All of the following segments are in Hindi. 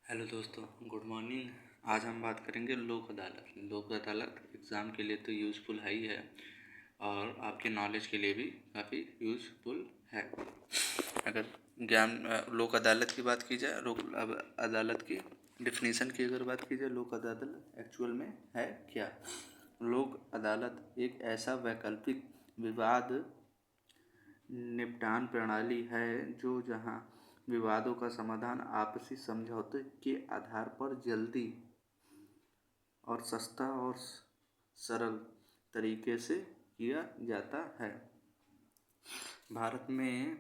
हेलो दोस्तों, गुड मॉर्निंग। आज हम बात करेंगे लोक अदालत। लोक अदालत एग्ज़ाम के लिए तो यूज़फुल है ही है और आपके नॉलेज के लिए भी काफ़ी यूज़फुल है। अगर लोक अदालत की बात की जाए, अदालत की डिफिनीशन की अगर बात की जाए, लोक अदालत एक्चुअल में है क्या? लोक अदालत एक ऐसा वैकल्पिक विवाद निपटान प्रणाली है जहां विवादों का समाधान आपसी समझौते के आधार पर जल्दी और सस्ता और सरल तरीके से किया जाता है। भारत में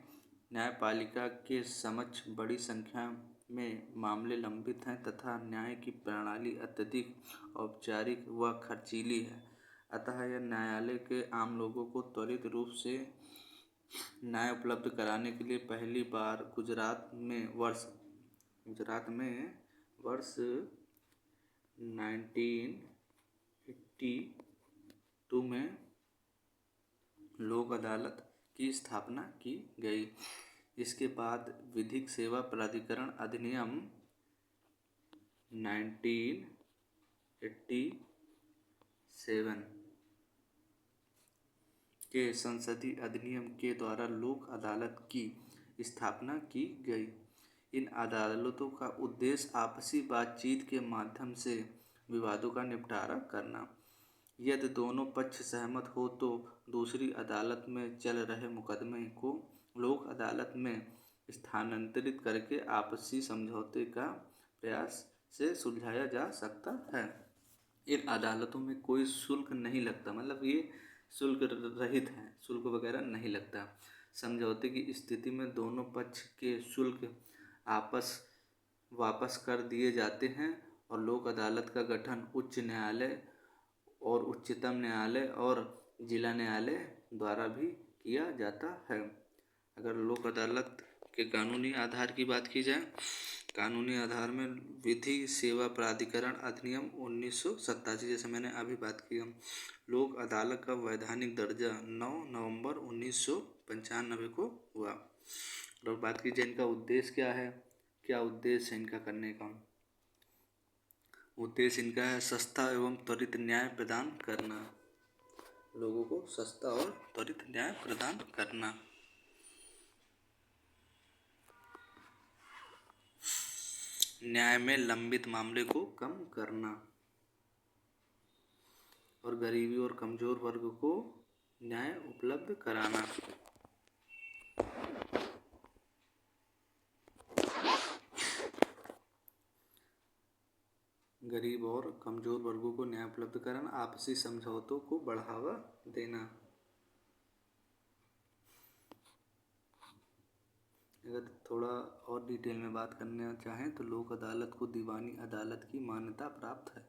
न्यायपालिका के समक्ष बड़ी संख्या में मामले लंबित हैं तथा न्याय की प्रणाली अत्यधिक औपचारिक व खर्चीली है। अतः यह न्यायालय के आम लोगों को त्वरित रूप से न्याय उपलब्ध कराने के लिए पहली बार गुजरात में वर्ष 1982 में लोक अदालत की स्थापना की गई। इसके बाद विधिक सेवा प्राधिकरण अधिनियम 1987 के संसदीय अधिनियम के द्वारा लोक अदालत की स्थापना की गई। इन अदालतों का उद्देश्य आपसी बातचीत के माध्यम से विवादों का निपटारा करना। यदि दोनों पक्ष सहमत हो तो दूसरी अदालत में चल रहे मुकदमे को लोक अदालत में स्थानांतरित करके आपसी समझौते का प्रयास से सुलझाया जा सकता है। इन अदालतों में कोई शुल्क नहीं लगता, मतलब ये शुल्क रहित है, शुल्क वगैरह नहीं लगता। समझौते की स्थिति में दोनों पक्ष के शुल्क वापस कर दिए जाते हैं और लोक अदालत का गठन उच्च न्यायालय और उच्चतम न्यायालय और जिला न्यायालय द्वारा भी किया जाता है। अगर लोक अदालत के कानूनी आधार की बात की जाए, कानूनी आधार में विधि सेवा प्राधिकरण अधिनियम 1987, जैसे मैंने अभी बात की, लोक अदालत का वैधानिक दर्जा 9 नवंबर 1995 को हुआ। और बात की जाए इनका उद्देश्य क्या उद्देश्य है इनका करने का? उद्देश्य इनका है सस्ता एवं त्वरित न्याय प्रदान करना, लोगों को सस्ता और त्वरित न्याय प्रदान करना। न्याय में लंबित मामले को कम करना और गरीबी और कमजोर वर्ग को न्याय उपलब्ध कराना। गरीब और कमजोर वर्गों को न्याय उपलब्ध कराना, आपसी समझौतों को बढ़ावा देना। अगर थोड़ा और डिटेल में बात करना चाहें तो लोक अदालत को दीवानी अदालत की मान्यता प्राप्त है।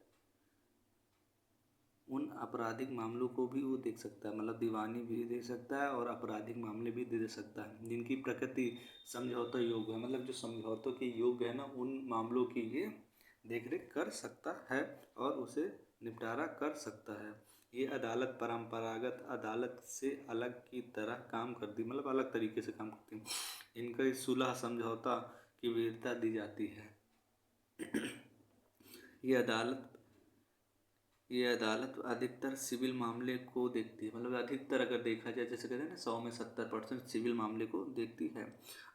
उन आपराधिक मामलों को भी वो देख सकता है, मतलब दीवानी भी देख सकता है और आपराधिक मामले भी दे सकता है जिनकी प्रकृति समझौता योग्य है, मतलब जो समझौतों के योग्य है ना, उन मामलों की ये देखरेख कर सकता है और उसे निपटारा कर सकता है। ये अदालत परंपरागत अदालत से अलग की तरह काम करती, मतलब अलग तरीके से काम करती है। इनका सुलह समझौता की वरीयता दी जाती है। ये अदालत अधिकतर सिविल मामले को देखती है, मतलब अधिकतर अगर देखा जाए, जैसे कहते हैं ना, 100 में 70% सिविल मामले को देखती है।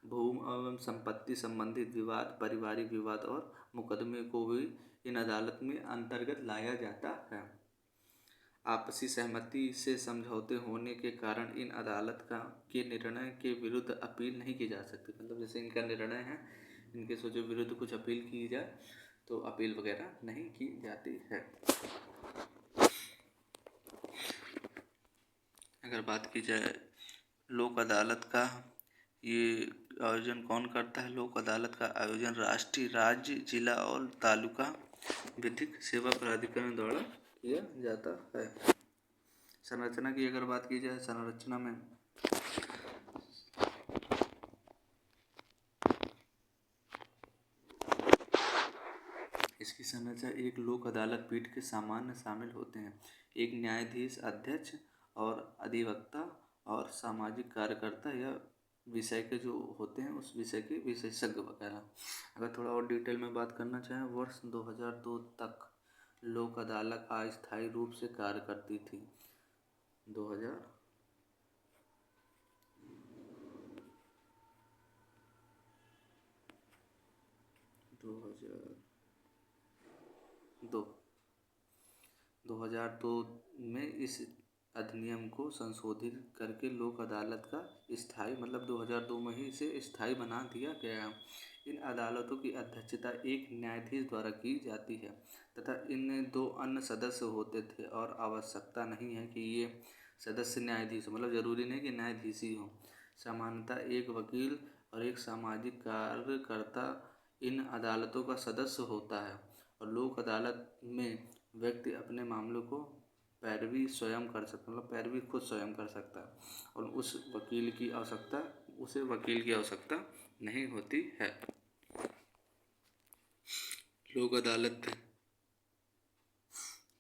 भूमि एवं संपत्ति संबंधित विवाद, पारिवारिक विवाद और मुकदमे को भी इन अदालत में अंतर्गत लाया जाता है। आपसी सहमति से समझौते होने के कारण इन अदालत के निर्णय के विरुद्ध अपील नहीं की जा सकती, मतलब जैसे इनका निर्णय है, इनके सोचे विरुद्ध कुछ अपील की जाए तो अपील वगैरह नहीं की जाती है। अगर बात की जाए लोक अदालत का, ये आयोजन कौन करता है? लोक अदालत का आयोजन राष्ट्रीय, राज्य, जिला और तालुका विधिक सेवा प्राधिकरण द्वारा किया जाता है। संरचना की अगर बात की जाए, संरचना में इसकी संरचना, एक लोक अदालत पीठ के सामान्य शामिल होते हैं, एक न्यायाधीश, अध्यक्ष और अधिवक्ता और सामाजिक कार्यकर्ता या विषय के जो होते हैं उस विषय के विशेषज्ञ वगैरह। अगर थोड़ा और डिटेल में बात करना चाहें, वर्ष 2002 तक लोक अदालत अस्थायी रूप से कार्य करती थी। 2000 2002 2002 में इस अधिनियम को संशोधित करके लोक अदालत का स्थायी, मतलब 2002 में ही इसे स्थायी बना दिया गया। इन अदालतों की अध्यक्षता एक न्यायाधीश द्वारा की जाती है तथा इनमें 2 अन्य सदस्य होते थे और आवश्यकता नहीं है कि ये सदस्य न्यायाधीश हो, मतलब ज़रूरी नहीं कि न्यायाधीश ही हो। सामान्यतः एक वकील और एक सामाजिक कार्यकर्ता इन अदालतों का सदस्य होता है और लोक अदालत में व्यक्ति अपने मामलों को पैरवी स्वयं कर सकता, मतलब पैरवी खुद स्वयं कर सकता है और उसे वकील की आवश्यकता नहीं होती है। लोक अदालत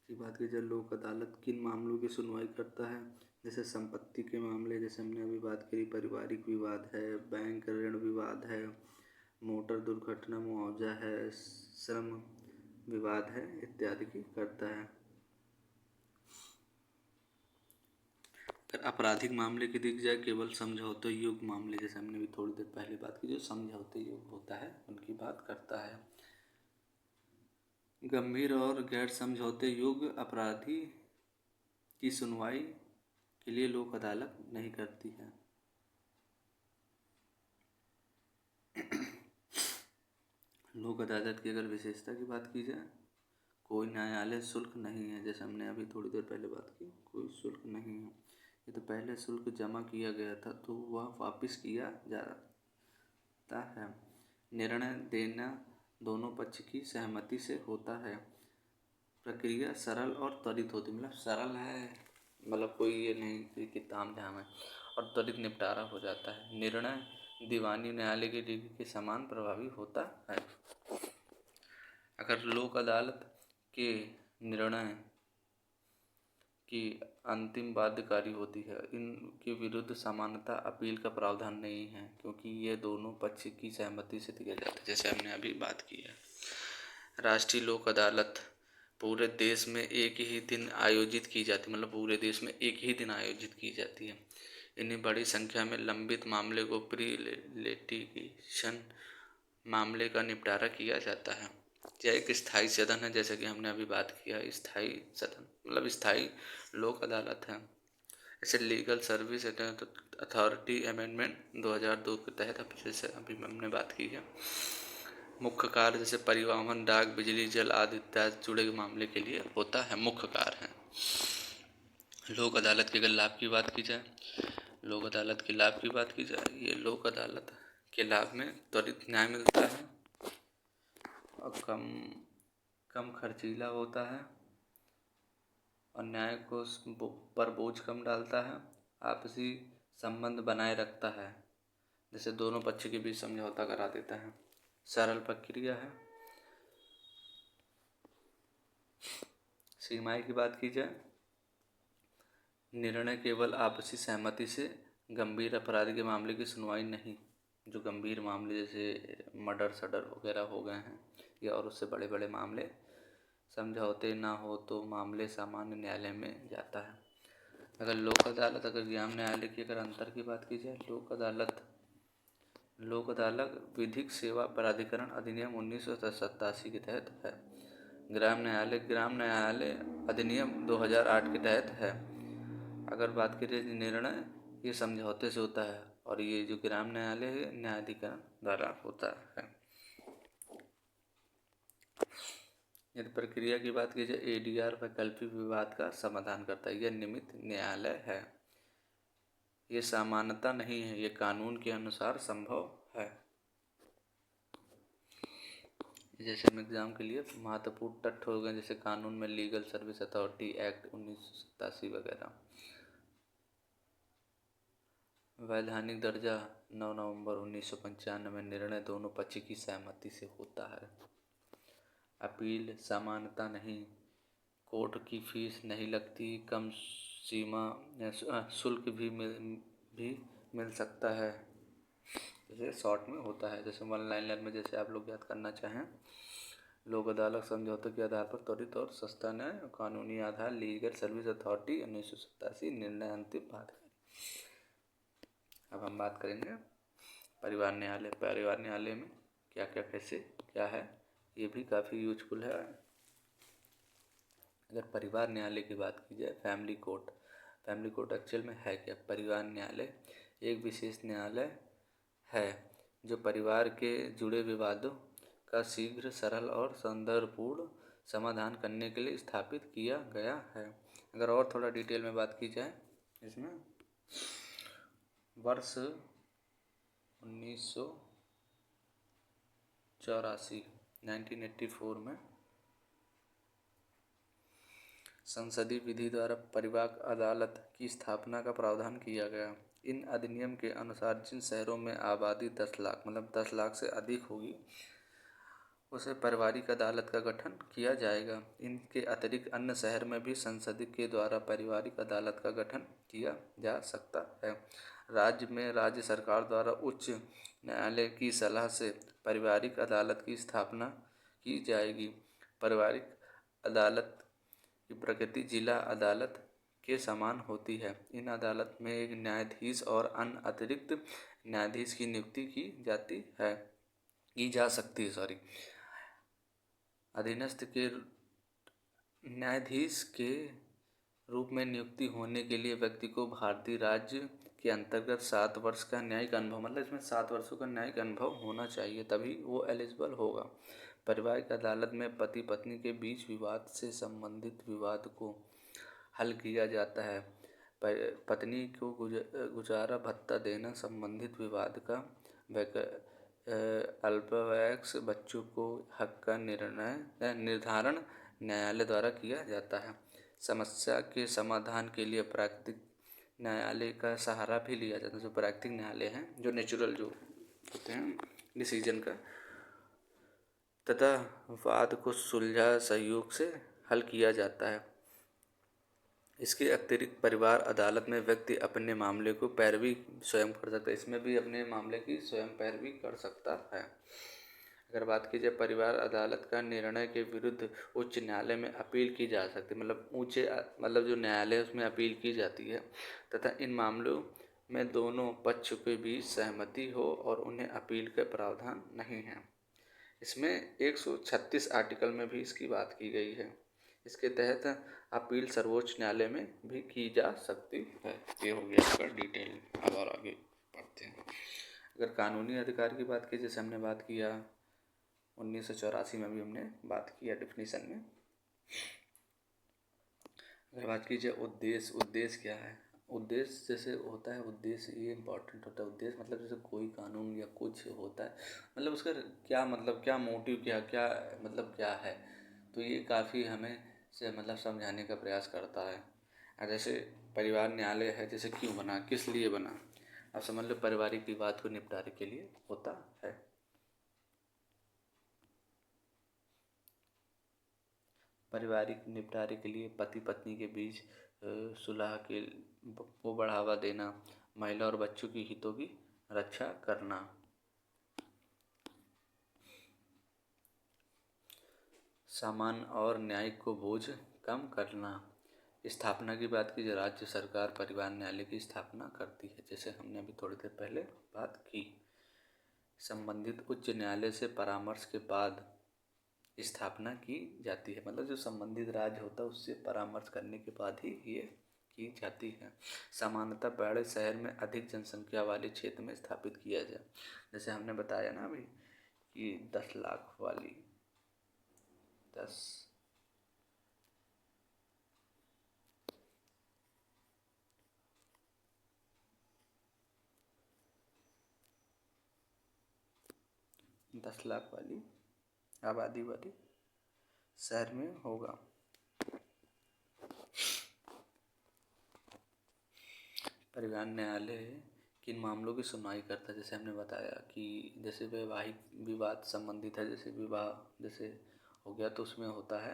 की बात की जाए, लोक अदालत किन मामलों की सुनवाई करता है? जैसे संपत्ति के मामले, जैसे हमने अभी बात करी, पारिवारिक विवाद है, बैंक ऋण विवाद है, मोटर दुर्घटना मुआवजा है, श्रम विवाद है इत्यादि की करता है। अगर आपराधिक मामले की दिख जाए, केवल समझौते योग्य मामले, जैसे हमने भी थोड़ी देर पहले बात की, जो समझौते योग्य होता है उनकी बात करता है। गंभीर और गैर समझौते योग्य अपराधी की सुनवाई के लिए लोक अदालत नहीं करती है। लोक अदालत की अगर विशेषता की बात की जाए, कोई न्यायालय शुल्क नहीं है, जैसे हमने अभी थोड़ी देर पहले बात की, कोई शुल्क नहीं है। ये तो पहले शुल्क जमा किया गया था तो वह वापस किया जाता है। निर्णय देना दोनों पक्ष की सहमति से होता है। प्रक्रिया सरल और त्वरित होती, मतलब सरल है, मतलब कोई ये नहीं कि ताम झाम है, और त्वरित निपटारा हो जाता है। निर्णय दीवानी न्यायालय की डिग्री के समान प्रभावी होता है। अगर लोक अदालत के निर्णय की अंतिम बाध्यकारी होती है, इनके विरुद्ध सामान्यतः अपील का प्रावधान नहीं है क्योंकि ये दोनों पक्ष की सहमति से दिया जाता है, जैसे हमने अभी बात की है। राष्ट्रीय लोक अदालत पूरे देश में एक ही दिन आयोजित की जाती है, मतलब पूरे देश में एक ही दिन आयोजित की जाती है। इन्हें बड़ी संख्या में लंबित मामले को प्री लिटिगेशन मामले का निपटारा किया जाता है। यह एक स्थायी सदन है, जैसे कि हमने अभी बात किया, स्थायी सदन मतलब स्थायी लोक अदालत है। ऐसे लीगल सर्विस अथॉरिटी अमेंडमेंट 2002 के तहत जैसे अभी हमने बात की है। मुख्य कार्य जैसे परिवहन, डाक, बिजली, जल आदि इत्यादि जुड़े मामले के लिए होता है, मुख्य कार्य है। लोक अदालत के अगर लाभ की बात की जाए, लोक अदालत के लाभ की बात की जाए, ये लोक अदालत के लाभ में त्वरित न्याय मिलता है और कम खर्चीला होता है और न्याय को पर बोझ कम डालता है। आपसी संबंध बनाए रखता है, जैसे दोनों पक्ष के बीच समझौता करा देता है। सरल प्रक्रिया है। सीमाएं की बात की जाए, निर्णय केवल आपसी सहमति से गंभीर अपराध के मामले की सुनवाई नहीं। जो गंभीर मामले जैसे मर्डर सडर वगैरह हो गए हैं या और उससे बड़े बड़े मामले, समझौते ना हो तो मामले सामान्य न्यायालय में जाता है। अगर लोक अदालत अगर ग्राम न्यायालय की अगर अंतर की बात की जाए, लोक अदालत विधिक सेवा प्राधिकरण अधिनियम 1987 के तहत है। ग्राम न्यायालय अधिनियम 2008 के तहत है। अगर बात करें निर्णय, ये समझौते से होता है और ये जो ग्राम न्यायालय है न्यायाधिकरण द्वारा होता है। यदि प्रक्रिया की बात की जाए, एडीआर वैकल्पिक विवाद का समाधान करता है, यह निमित्त न्यायालय है। ये सामान्यता नहीं है, ये कानून के अनुसार संभव है। जैसे हम एग्जाम के लिए महत्वपूर्ण तथ्य हो गए, जैसे कानून में लीगल सर्विस अथॉरिटी एक्ट 1987 वगैरह। वैधानिक दर्जा 9 नवंबर 1995 में निर्णय दोनों पक्ष की सहमति से होता है। अपील सामान्यता नहीं, कोर्ट की फीस नहीं लगती, कम सीमा शुल्क भी मिल सकता है। जैसे शॉर्ट में होता है, जैसे वन लाइनर में जैसे आप लोग याद करना चाहें, लोक अदालत समझौते के आधार पर त्वरित और सस्ता न्याय, कानूनी आधार लीगल सर्विस अथॉरिटी 1987 निर्णय अंतिम बाध्यकारी। अब हम बात करेंगे परिवार न्यायालय। परिवार न्यायालय में क्या क्या कैसे क्या है, ये भी काफ़ी यूजफुल है। अगर परिवार न्यायालय की बात की जाए, family court. Family court actual में है क्या? परिवार न्यायालय एक विशेष न्यायालय है जो परिवार के जुड़े विवादों का शीघ्र, सरल और सौहार्दपूर्ण समाधान करने के लिए स्थापित किया गया है। अगर और थोड़ा डिटेल में बात की जाए इसमें, वर्ष 1984 में संसदीय विधि द्वारा परिवार अदालत की स्थापना का प्रावधान किया गया। इन अधिनियम के अनुसार जिन शहरों में आबादी 10 लाख मतलब 10 लाख से अधिक होगी, उसे पारिवारिक अदालत का गठन किया जाएगा। इनके अतिरिक्त अन्य शहर में भी संसद के द्वारा पारिवारिक अदालत का गठन किया जा सकता है। राज्य में राज्य सरकार द्वारा उच्च न्यायालय की सलाह से पारिवारिक अदालत की स्थापना की जाएगी। पारिवारिक अदालत की प्रकृति जिला अदालत के समान होती है। इन अदालत में एक न्यायाधीश और अन्य अतिरिक्त न्यायाधीश की नियुक्ति की जा सकती है। अधीनस्थ के न्यायाधीश के रूप में नियुक्ति होने के लिए व्यक्ति को भारतीय राज्य के अंतर्गत 7 वर्ष का न्यायिक अनुभव, मतलब इसमें 7 वर्षों का न्यायिक अनुभव होना चाहिए, तभी वो एलिजिबल होगा। पारिवारिक अदालत में पति पत्नी के बीच विवाद से संबंधित विवाद को हल किया जाता है। पत्नी को गुजारा भत्ता देना संबंधित विवाद का अल्पवयस्क बच्चों को हक का निर्धारण न्यायालय द्वारा किया जाता है। समस्या के समाधान के लिए प्राकृतिक न्यायालय का सहारा भी लिया जाता है। जो प्राकृतिक न्यायालय हैं, जो नेचुरल जो होते हैं डिसीजन का, तथा वाद को सुलझा सहयोग से हल किया जाता है। इसके अतिरिक्त परिवार अदालत में व्यक्ति अपने मामले को पैरवी स्वयं कर सकता है। इसमें भी अपने मामले की स्वयं पैरवी कर सकता है। अगर बात की जाए परिवार अदालत का निर्णय के विरुद्ध उच्च न्यायालय में अपील की जा सकती है, मतलब जो न्यायालय है उसमें अपील की जाती है, तथा इन मामलों में दोनों पक्ष के बीच सहमति हो और उन्हें अपील का प्रावधान नहीं है। इसमें 136 आर्टिकल में भी इसकी बात की गई है। इसके तहत अपील सर्वोच्च न्यायालय में भी की जा सकती है। ये हो गया इसका डिटेल। अब और आगे पढ़ते हैं। अगर कानूनी अधिकार की बात की, जैसे हमने बात किया 1984 में भी हमने बात किया डेफिनेशन में। अगर बात की जाए उद्देश्य क्या है? उद्देश्य जैसे होता है, उद्देश्य ये इम्पोर्टेंट होता है। उद्देश्य मतलब जैसे कोई कानून या कुछ होता है, मतलब उसका क्या मतलब, क्या मोटिव, क्या मतलब क्या है, तो ये काफ़ी हमें से मतलब समझाने का प्रयास करता है। जैसे परिवार न्यायालय है, जैसे क्यों बना, किस लिए बना, अब समझ लो पारिवारिक विवाद को निपटारे के लिए होता है। पारिवारिक निपटारे के लिए पति पत्नी के बीच सुलह को बढ़ावा देना, महिला और बच्चों की हितों की रक्षा करना। सामान और न्यायिक को बोझ कम करना। स्थापना की बात की, राज्य सरकार परिवार न्यायालय की स्थापना करती है, जैसे हमने अभी थोड़ी देर पहले बात की। संबंधित उच्च न्यायालय से परामर्श के बाद स्थापना की जाती है, मतलब जो संबंधित राज्य होता है उससे परामर्श करने के बाद ही ये की जाती है। सामान्यतः बड़े शहर में अधिक जनसंख्या वाले क्षेत्र में स्थापित किया जाए, जैसे हमने बताया ना अभी कि 10 लाख वाली 10 लाख वाली आबादी वाली शहर में होगा। परिवार न्यायालय किन मामलों की सुनवाई करता है? जैसे हमने बताया कि जैसे वैवाहिक विवाद संबंधित है, जैसे विवाह जैसे हो गया तो उसमें होता है,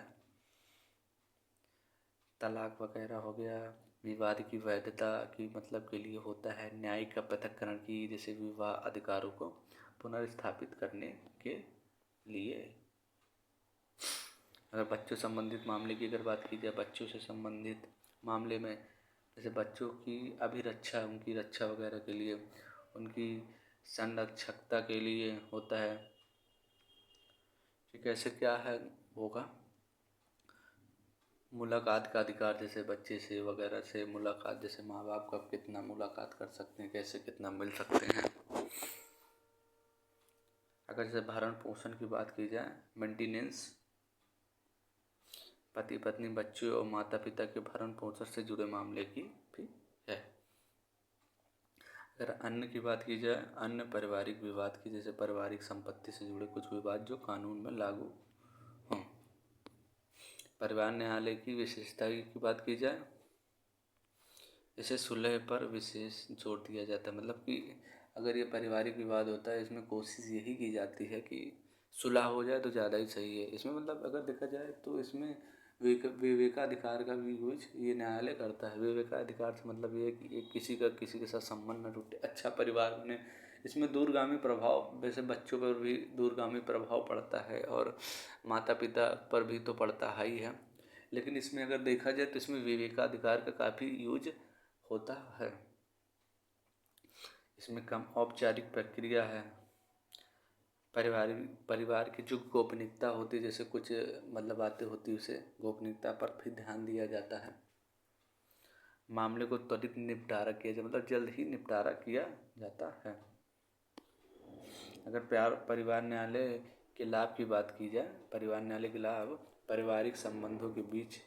तलाक वगैरह हो गया, विवाद की वैधता की मतलब के लिए होता है न्यायिक का पृथक्करण की जैसे विवाह अधिकारों को पुनर्स्थापित करने के लिए। अगर बच्चों संबंधित मामले की अगर बात की जाए, बच्चों से संबंधित मामले में जैसे बच्चों की अभिरक्षा, उनकी रक्षा वगैरह के लिए, उनकी संरक्षकता के लिए होता है कि कैसे क्या है होगा। मुलाकात का अधिकार, जैसे बच्चे से वगैरह से मुलाकात, जैसे माँ बाप का कितना मुलाकात कर सकते हैं, कैसे कितना मिल सकते हैं। अगर जैसे भरण पोषण की बात की जाए, मेंटेनेंस, पति पत्नी बच्चों और माता पिता के भरण पोषण से जुड़े मामले की भी है। अगर अन्य की बात की जाए, अन्य पारिवारिक विवाद की जैसे पारिवारिक संपत्ति से जुड़े कुछ विवाद जो कानून में लागू हों। परिवार न्यायालय की विशेषता की बात की जाए, जैसे सुलह पर विशेष जोर दिया जाता है। मतलब कि अगर ये पारिवारिक विवाद होता है, इसमें कोशिश यही की जाती है कि सुलह हो जाए तो ज़्यादा ही सही है। इसमें मतलब अगर देखा जाए तो इसमें विवेकाधिकार का भी यूज ये न्यायालय करता है। विवेकाधिकार से मतलब ये है कि एक किसी के साथ संबंध न टूटे, अच्छा परिवार बने। इसमें दूरगामी प्रभाव, वैसे बच्चों पर भी दूरगामी प्रभाव पड़ता है और माता पिता पर भी तो पड़ता ही है, लेकिन इसमें अगर देखा जाए तो इसमें विवेकाधिकार का काफ़ी यूज होता है। इसमें कम औपचारिक प्रक्रिया है। परिवार की जो गोपनीयता होती है, जैसे कुछ मतलब बातें होती है, उसे गोपनीयता पर भी ध्यान दिया जाता है। मामले को त्वरित निपटारा किया जाए, मतलब जल्द ही निपटारा किया जाता है। अगर परिवार न्यायालय के लाभ की बात की जाए, परिवार न्यायालय के लाभ पारिवारिक संबंधों के बीच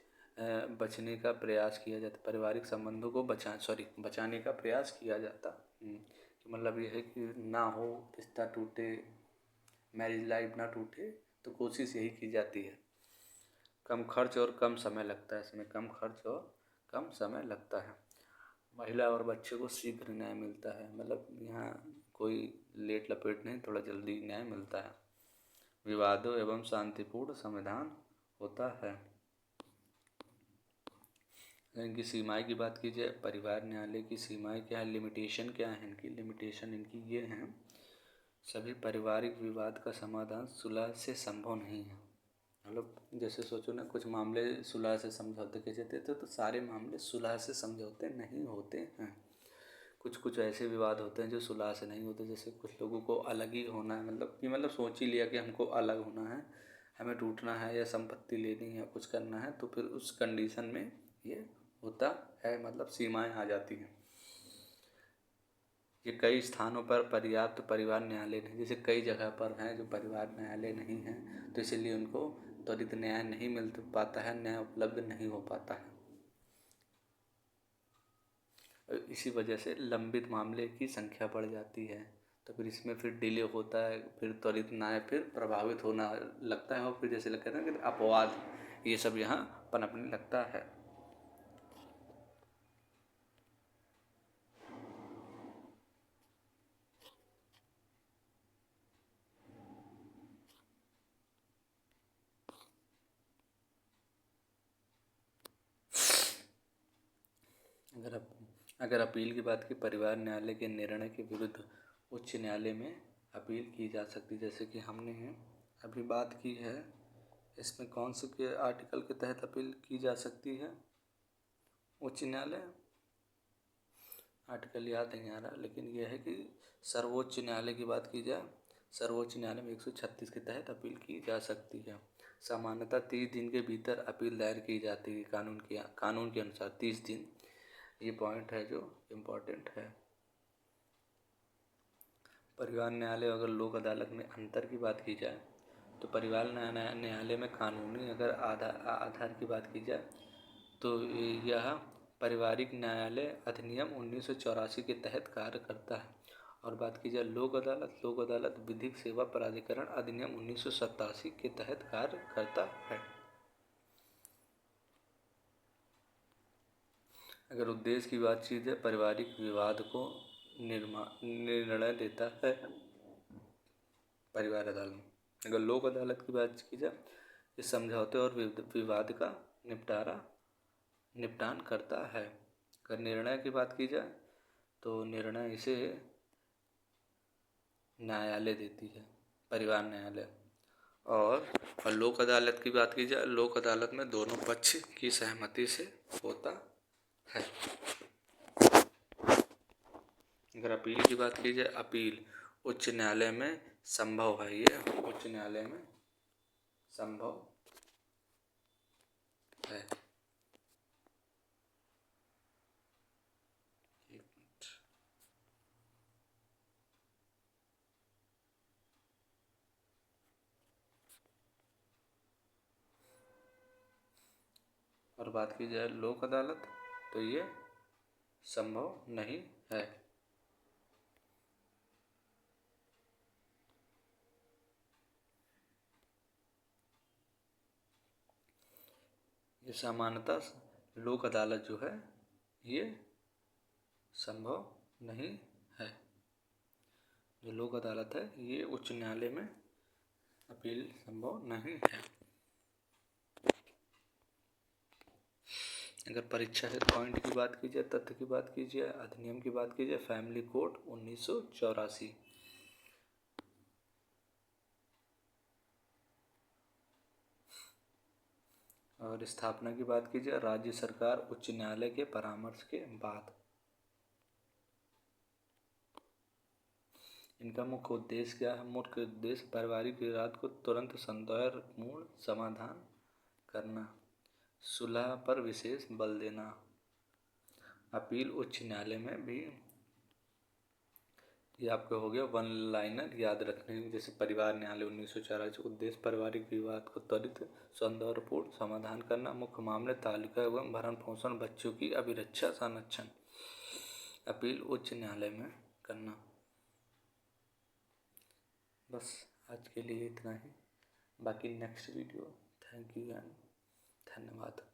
बचने का प्रयास किया जाता, पारिवारिक संबंधों को बचाने का प्रयास किया जाता। तो मतलब ये है कि ना हो, रिश्ता टूटे, मैरिज लाइफ ना टूटे, तो कोशिश यही की जाती है। कम खर्च और कम समय लगता है, इसमें कम खर्च और कम समय लगता है। महिला और बच्चे को शीघ्र न्याय मिलता है, मतलब यहाँ कोई लेट लपेट नहीं, थोड़ा जल्दी न्याय मिलता है। विवादों एवं शांतिपूर्ण समाधान होता है। इनकी सीमाएं की बात की जाए, परिवार न्यायालय की सीमाएं क्या है, लिमिटेशन क्या है इनकी, लिमिटेशन इनकी ये हैं, सभी पारिवारिक विवाद का समाधान सुलह से संभव नहीं है। मतलब जैसे सोचो ना, कुछ मामले सुलह से समझौते के जाते थे, तो सारे मामले सुलह से समझौते नहीं होते हैं। कुछ ऐसे विवाद होते हैं जो सुलह से नहीं होते। जैसे कुछ लोगों को अलग ही होना है, मतलब सोच ही लिया कि हमको अलग होना है, हमें टूटना है या संपत्ति लेनी है या कुछ करना है, तो फिर उस कंडीशन में ये होता है, मतलब सीमाएं आ जाती हैं। ये कई स्थानों पर पर्याप्त परिवार न्यायालय नहीं, जैसे कई जगह पर हैं जो परिवार न्यायालय नहीं हैं, तो इसलिए उनको त्वरित न्याय नहीं मिल पाता है, न्याय उपलब्ध नहीं हो पाता है। इसी वजह से लंबित मामले की संख्या बढ़ जाती है, तो फिर इसमें फिर डिले होता है, फिर त्वरित न्याय फिर प्रभावित होना लगता है, और फिर जैसे कहते हैं कि अपवाद, ये सब यहाँ पनपने लगता है। अगर अपील की बात की, परिवार न्यायालय के निर्णय के विरुद्ध उच्च न्यायालय में अपील की जा सकती है। जैसे कि हमने अभी बात की है, इसमें कौन से के आर्टिकल के तहत अपील की जा सकती है उच्च न्यायालय, आर्टिकल याद नहीं आ रहा, लेकिन यह है कि सर्वोच्च न्यायालय की बात की जाए, सर्वोच्च न्यायालय में 136 के तहत अपील की जा सकती है। सामान्यतः 30 दिन के भीतर अपील दायर की जाती है, कानून के अनुसार 30 दिन। ये पॉइंट है जो इम्पोर्टेंट है। परिवार न्यायालय अगर लोक अदालत में अंतर की बात की जाए, तो परिवार न्यायालय में कानूनी अगर आधार की बात की जाए, तो यह पारिवारिक न्यायालय अधिनियम 1984 के तहत कार्य करता है। और बात की जाए लोक अदालत विधिक सेवा प्राधिकरण अधिनियम 1987 के तहत कार्य करता है। अगर उद्देश्य की बातचीत है, पारिवारिक विवाद को निर्णय देता है परिवार अदालत। अगर लोक अदालत की बात की जाए, ये समझौते और विवाद का निपटान करता है। अगर निर्णय की बात की जाए तो निर्णय इसे न्यायालय देती है, परिवार न्यायालय। और लोक अदालत की बात की जाए, लोक अदालत में दोनों पक्ष की सहमति से होता है। अगर अपील की बात की जाए, अपील उच्च न्यायालय में संभव है, ये उच्च न्यायालय में संभव है। और बात की जाए लोक अदालत, तो ये संभव नहीं है। ये सामान्यतः लोक अदालत जो है ये संभव नहीं है। जो लोक अदालत है ये उच्च न्यायालय में अपील संभव नहीं है। अगर परीक्षा से पॉइंट की बात की जाए, तथ्य की बात की जाए, अधिनियम की बात की जाए, फैमिली कोड 1984। और स्थापना की बात की जाए, राज्य सरकार उच्च न्यायालय के परामर्श के बाद। इनका मुख्य उद्देश्य क्या है? मुख्य उद्देश्य पारिवारिक विवाद को तुरंत सौहार्दपूर्ण समाधान करना, सुलह पर विशेष बल देना। अपील उच्च न्यायालय में भी, ये आपका हो गया वन लाइनर याद रखने, जैसे परिवार न्यायालय 1984। उद्देश्य पारिवारिक विवाद को त्वरित सौहार्दपूर्ण समाधान करना, मुख्य मामले तालिका एवं भरण पोषण, बच्चों की अभिरक्षा संरक्षण। अपील उच्च न्यायालय में करना। बस आज के लिए इतना ही, बाकी next video. Thank you and धन्यवाद।